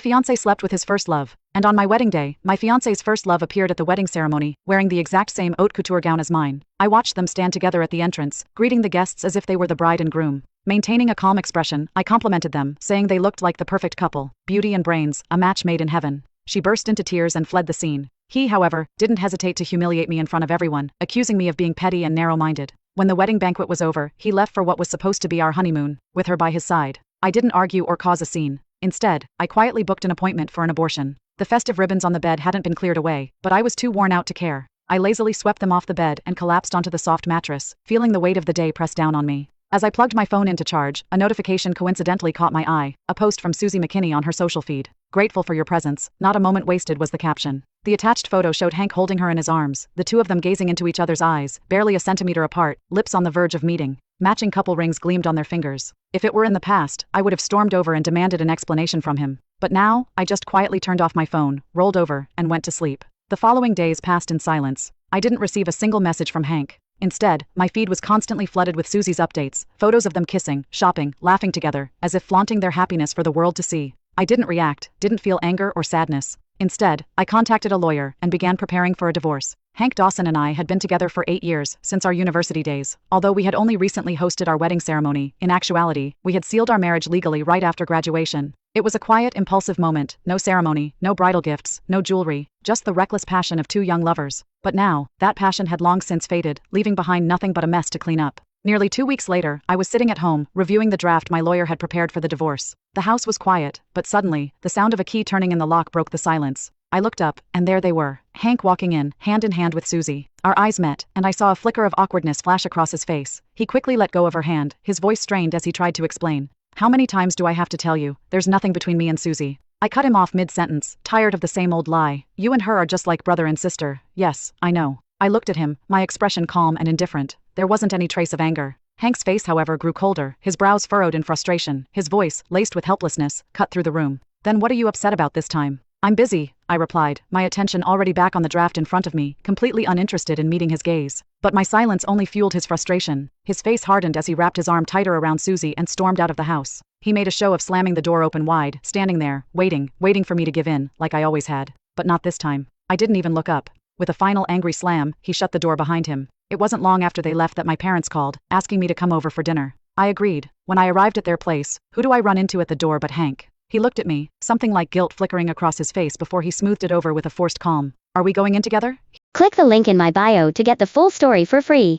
Fiancé slept with his first love. And on my wedding day, my fiancé's first love appeared at the wedding ceremony, wearing the exact same haute couture gown as mine. I watched them stand together at the entrance, greeting the guests as if they were the bride and groom. Maintaining a calm expression, I complimented them, saying they looked like the perfect couple, beauty and brains, a match made in heaven. She burst into tears and fled the scene. He, however, didn't hesitate to humiliate me in front of everyone, accusing me of being petty and narrow-minded. When the wedding banquet was over, he left for what was supposed to be our honeymoon, with her by his side. I didn't argue or cause a scene. Instead, I quietly booked an appointment for an abortion. The festive ribbons on the bed hadn't been cleared away, but I was too worn out to care. I lazily swept them off the bed and collapsed onto the soft mattress, feeling the weight of the day press down on me. As I plugged my phone in to charge, a notification coincidentally caught my eye, a post from Susie McKinney on her social feed. "Grateful for your presence, not a moment wasted," was the caption. The attached photo showed Hank holding her in his arms, the two of them gazing into each other's eyes, barely a centimeter apart, lips on the verge of meeting. Matching couple rings gleamed on their fingers. If it were in the past, I would have stormed over and demanded an explanation from him. But now, I just quietly turned off my phone, rolled over, and went to sleep. The following days passed in silence. I didn't receive a single message from Hank. Instead, my feed was constantly flooded with Susie's updates, photos of them kissing, shopping, laughing together, as if flaunting their happiness for the world to see. I didn't react, didn't feel anger or sadness. Instead, I contacted a lawyer and began preparing for a divorce. Hank Dawson and I had been together for 8 years, since our university days. Although we had only recently hosted our wedding ceremony, in actuality, we had sealed our marriage legally right after graduation. It was a quiet, impulsive moment, no ceremony, no bridal gifts, no jewelry, just the reckless passion of two young lovers. But now, that passion had long since faded, leaving behind nothing but a mess to clean up. Nearly 2 weeks later, I was sitting at home, reviewing the draft my lawyer had prepared for the divorce. The house was quiet, but suddenly, the sound of a key turning in the lock broke the silence. I looked up, and there they were, Hank walking in hand with Susie. Our eyes met, and I saw a flicker of awkwardness flash across his face. He quickly let go of her hand, his voice strained as he tried to explain. "How many times do I have to tell you, there's nothing between me and Susie?" I cut him off mid-sentence, tired of the same old lie. "You and her are just like brother and sister." "Yes, I know." I looked at him, my expression calm and indifferent. There wasn't any trace of anger. Hank's face, however, grew colder, his brows furrowed in frustration, his voice, laced with helplessness, cut through the room. "Then what are you upset about this time?" "I'm busy," I replied, my attention already back on the draft in front of me, completely uninterested in meeting his gaze. But my silence only fueled his frustration. His face hardened as he wrapped his arm tighter around Susie and stormed out of the house. He made a show of slamming the door open wide, standing there, waiting for me to give in, like I always had. But not this time. I didn't even look up. With a final angry slam, he shut the door behind him. It wasn't long after they left that my parents called, asking me to come over for dinner. I agreed. When I arrived at their place, who do I run into at the door but Hank? He looked at me, something like guilt flickering across his face before he smoothed it over with a forced calm. "Are we going in together?" Click the link in my bio to get the full story for free.